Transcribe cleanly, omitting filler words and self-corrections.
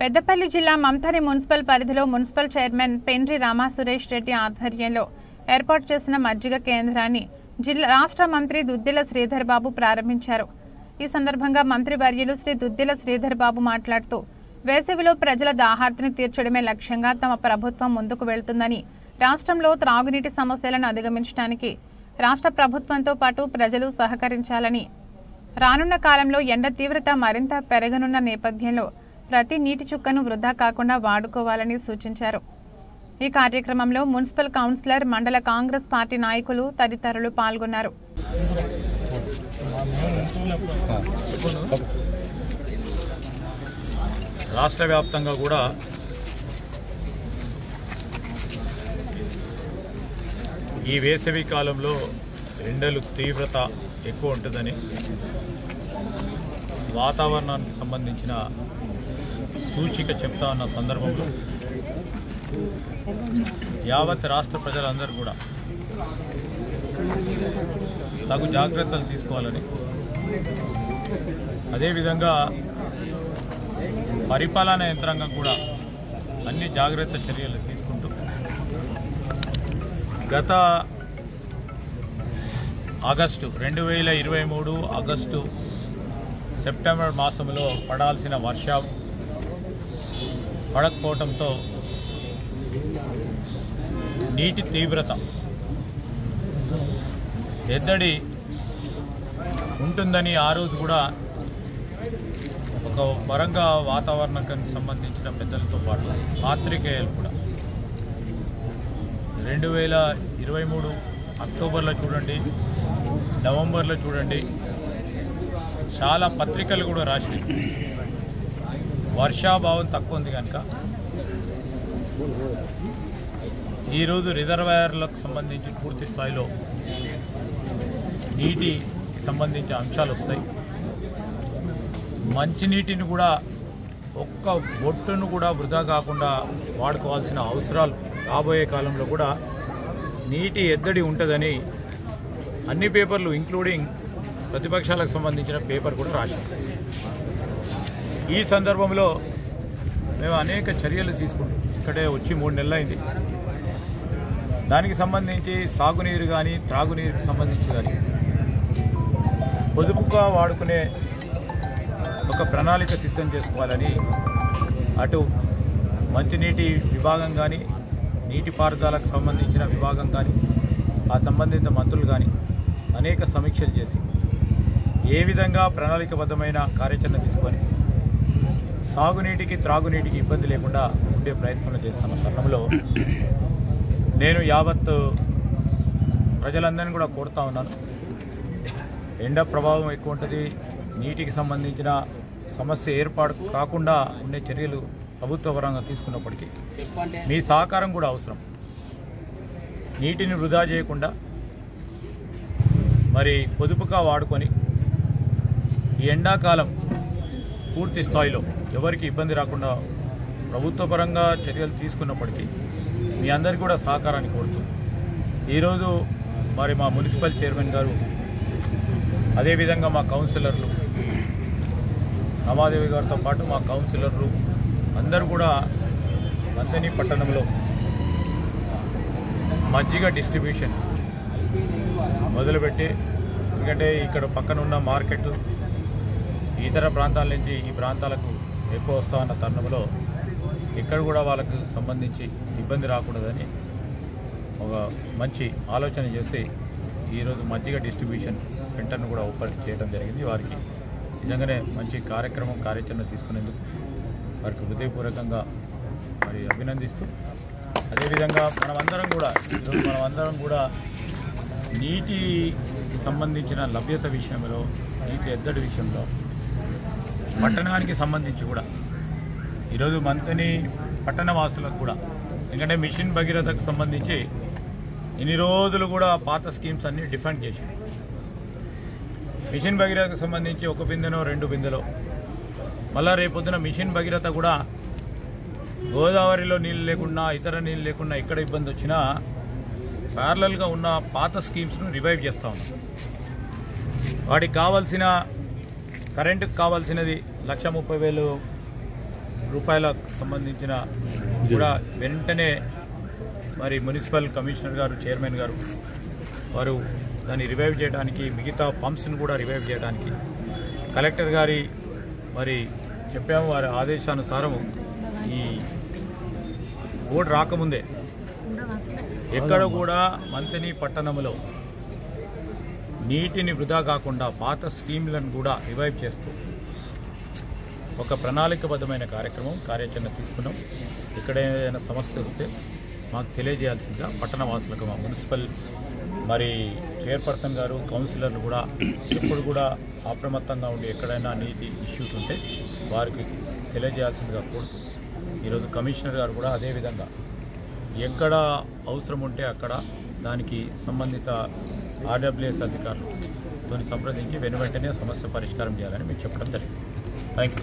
పెద్దపల్లి జిల్లా మమ్థని మున్సిపల్ పరిధిలో municipal chairman Pendri రామసురేష్ Reddy ఆధ్వర్యంలో ఏర్పాటు చేసిన మజ్జిగ కేంద్రాన్ని రాష్ట్ర మంత్రి దుద్దిల శ్రీధర్ బాబు ప్రారంభించారు. ఈ సందర్భంగా మంత్రి వర్యులు శ్రీ దుద్దిల శ్రీధర్ బాబు మాట్లాడుతూ వేసవిలో ప్రజల దాహార్తిని తీర్చడమే లక్ష్యంగా తమ ప్రభుత్వం ముందుకు వెళ్తుందని, రాష్ట్రంలో త్రాగునీటి సమస్యలను అధిగమించడానికి రాష్ట్ర ప్రభుత్వంతో పాటు ప్రజలు సహకరించాలని, రానున్న కాలంలో ఎండ తీవ్రత మరింత పెరగనున్న నేపథ్యంలో ప్రతి నీటి చుక్కను వృధా కాకుండా వాడుకోవాలని సూచించారు. ఈ కార్యక్రమంలో మున్సిపల్ కౌన్సిలర్, మండల కాంగ్రెస్ పార్టీ నాయకులు తదితరులు పాల్గొన్నారు. రాష్ట్ర వ్యాప్తంగా కూడా ఈ వేసవి కాలంలో ఎండలు తీవ్రత ఎక్కువ ఉంటుందని, వాతావరణానికి సంబంధించిన సూచిక చెప్తా ఉన్న సందర్భంలో యావత్ రాష్ట్ర ప్రజలందరూ కూడా తగు జాగ్రత్తలు తీసుకోవాలని, అదేవిధంగా పరిపాలనా యంత్రాంగం కూడా అన్ని జాగ్రత్త చర్యలు తీసుకుంటూ గత ఆగస్టు 2023 ఆగస్టు సెప్టెంబర్ మాసంలో పడాల్సిన వర్షం పడకపోవడంతో నీటి తీవ్రత ఎద్దడి ఉంటుందని ఆ రోజు కూడా ఒక పరంగా వాతావరణానికి సంబంధించిన పెద్దలతో పాటు పాత్రికేయులు కూడా 2023 అక్టోబర్లో చూడండి, నవంబర్లో చూడండి, చాలా పత్రికలు కూడా రాసి వర్షాభావం తక్కువ ఉంది కనుక ఈరోజు రిజర్వాయర్లకు సంబంధించి పూర్తి స్థాయిలో నీటికి సంబంధించిన అంశాలు వస్తాయి. మంచినీటిని కూడా ఒక్క బొట్టును కూడా వృధా కాకుండా వాడుకోవాల్సిన అవసరాలు రాబోయే కాలంలో కూడా నీటి ఎద్దడి ఉంటుందని అన్ని పేపర్లు ఇంక్లూడింగ్ ప్రతిపక్షాలకు సంబంధించిన పేపర్ కూడా రాశారు. ఈ సందర్భంలో మేము అనేక చర్యలు తీసుకుంటాం. ఇక్కడే వచ్చి 3 నెలలు అయింది. దానికి సంబంధించి సాగునీరు కానీ, త్రాగునీరుకి సంబంధించి కానీ పొదుపుగా వాడుకునే ఒక ప్రణాళిక సిద్ధం చేసుకోవాలని అటు మంచినీటి విభాగం కానీ, నీటిపారుదలకు సంబంధించిన విభాగం కానీ, ఆ సంబంధిత మంత్రులు కానీ అనేక సమీక్షలు చేసి ఏ విధంగా ప్రణాళికబద్ధమైన కార్యాచరణ తీసుకొని సాగునీటికి, త్రాగునీటికి ఇబ్బంది లేకుండా ఉండే ప్రయత్నం చేస్తున్న తరుణంలో నేను యావత్ ప్రజలందరినీ కూడా కోరుతా ఉన్నాను. ఎండ ప్రభావం ఎక్కువ ఉంటుంది. నీటికి సంబంధించిన సమస్య ఏర్పాటు కాకుండా ఉండే చర్యలు ప్రభుత్వ పరంగా తీసుకున్నప్పటికీ మీ సహకారం కూడా అవసరం. నీటిని వృధా చేయకుండా మరి పొదుపుగా వాడుకొని ఈ ఎండాకాలం పూర్తి స్థాయిలో ఎవరికి ఇబ్బంది రాకుండా ప్రభుత్వ పరంగా చర్యలు తీసుకున్నప్పటికీ మీ అందరికీ కూడా సహకారాన్ని కోరుతుంది. ఈరోజు మరి మా మున్సిపల్ చైర్మన్ గారు, అదేవిధంగా మా కౌన్సిలర్లు, రమాదేవి గారితో పాటు మా కౌన్సిలర్లు అందరూ కూడా మంతని పట్టణంలో మజ్జిగ డిస్ట్రిబ్యూషన్ మొదలుపెట్టి, ఎందుకంటే ఇక్కడ పక్కన ఉన్న మార్కెట్ ఇతర ప్రాంతాల నుంచి ఈ ప్రాంతాలకు ఎక్కువ వస్తా ఉన్న తరుణంలో ఇక్కడ కూడా వాళ్ళకు సంబంధించి ఇబ్బంది రాకూడదని ఒక మంచి ఆలోచన చేసి ఈరోజు మజ్జిగ డిస్ట్రిబ్యూషన్ సెంటర్ను కూడా ఓపెన్ చేయడం జరిగింది. వారికి నిజంగానే మంచి కార్యాచరణ తీసుకునేందుకు వారికి హృదయపూర్వకంగా మరి అభినందిస్తూ, అదేవిధంగా మనమందరం కూడా నీటికి సంబంధించిన లభ్యత విషయంలో, నీటి ఎద్దడి విషయంలో, పట్టణానికి సంబంధించి కూడా ఈరోజు మంతని పట్టణ వాసులకు కూడా, ఎందుకంటే మిషన్ భగీరథకు సంబంధించి ఇన్ని రోజులు కూడా పాత స్కీమ్స్ అన్ని డిఫెండ్ చేసి మిషన్ భగీరథకు సంబంధించి 1 బిందెనో 2 బిందెలో, మళ్ళా రేపొద్దున మిషన్ భగీరథ కూడా గోదావరిలో నీళ్ళు లేకుండా, ఇతర నీళ్ళు లేకుండా ఎక్కడ ఇబ్బంది వచ్చినా ప్యారలల్గా ఉన్న పాత స్కీమ్స్ను రివైవ్ చేస్తూ ఉన్నాం. వాటికి కావాల్సిన కరెంటుకు కావాల్సినది 1,30,000 రూపాయలకు సంబంధించిన కూడా వెంటనే మరి మున్సిపల్ కమిషనర్ గారు, చైర్మన్ గారు వారు దాన్ని రివైవ్ చేయడానికి, మిగతా పంప్స్ని కూడా రివైవ్ చేయడానికి కలెక్టర్ గారి మరి చెప్పాము. వారి ఆదేశానుసారము ఈ బోర్డు రాకముందే ఎక్కడ కూడా మంతని పట్టణంలో నీటిని వృధా కాకుండా పాత స్కీమ్లను కూడా రివైవ్ చేస్తూ ఒక ప్రణాళికబద్ధమైన కార్యాచరణ తీసుకున్నాం. ఇక్కడ ఏదైనా సమస్య వస్తే మాకు తెలియజేయాల్సిందిగా పట్టణ వాసులకు మా మున్సిపల్ మరి చైర్పర్సన్ గారు, కౌన్సిలర్లు కూడా ఎప్పుడు కూడా అప్రమత్తంగా ఉండి ఎక్కడైనా నీటి ఇష్యూస్ ఉంటే వారికి తెలియజేయాల్సిందిగా కోరుతూ ఈరోజు కమిషనర్ గారు కూడా అదేవిధంగా ఎక్కడ అవసరం ఉంటే అక్కడ దానికి సంబంధిత ఆర్డబ్ల్యూఎస్ అధికారులతో సంప్రదించి వెంటనే సమస్య పరిష్కారం చేయాలని మేము చెప్పడం జరిగింది. Thank you.